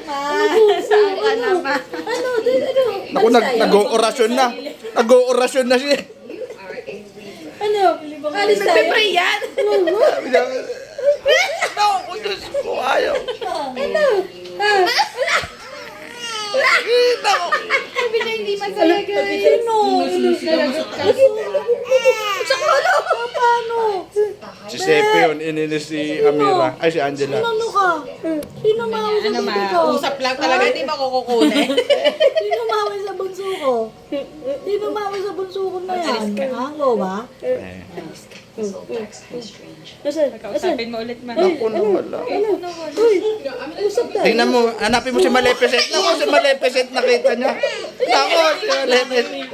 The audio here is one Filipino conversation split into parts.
Saan ka naman? Ano? Naku, nag-o-orasyon na. Nag-o-orasyon na siya. Ano? Alis tayo? Nagpe-pray yan. Sabi niya, naku, Diyos ko, ayaw. Ano? Ha? Naku. Sabi niya hindi masaya guys. Sino? Nalagot ka. Sa kala ka, paano? Si Sepe yun, ininis si Amira. Ay, si Angela. Ano ka? Sino mahawa sa Ano bunso ko? usap lang talaga, hindi makukukunin. Sino mahawa sa bunso ko? Sino mahawa sa bunso ko na yan? Ha? Ko ba? Eh, Kausapin mo ulit man. naku, nawala. Uy, usap tayo. Tingnan mo, hanapin mo si Maleficent. Naku, si Maleficent, nakita niya. Naku, si Maleficent.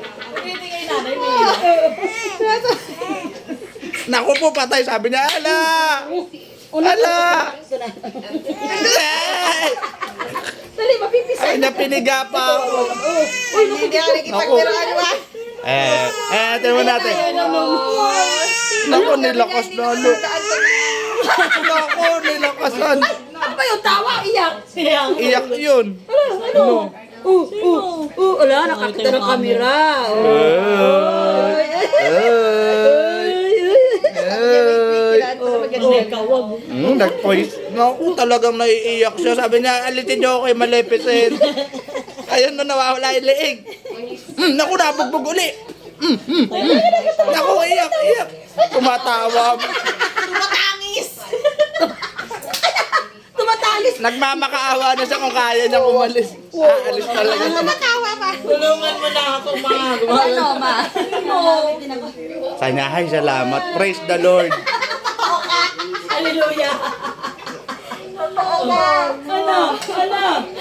Naku po, patay. Sabi niya, ala! Ala! Dali, mapipisa. Ay, napiniga pa ako. Hindi ako nakipagpero ano ba? Tingnan natin. Naku, nilakas na ano. Naku, nilakasan. Ano ba yung tawa? Iyak. Iyak yun. Ano? Wala, nakakita ng kamera. Nag-voice. Naku, talagang naiiyak siya. Sabi niya, alitin niyo ako kay Maleficent. Ayun na nawawala yung leeg. Naku, nabugbog uli. Naku, iyak. Tumatawa. Tumatalis. Nagmamakaawa na siya kung kaya niyang umalis. Aalis talaga siya. Nakawa pa. Tulungan mo na ako, ma. Ano ma? Kanya, ay, salamat. Praise the Lord. Hallelujah. Ano?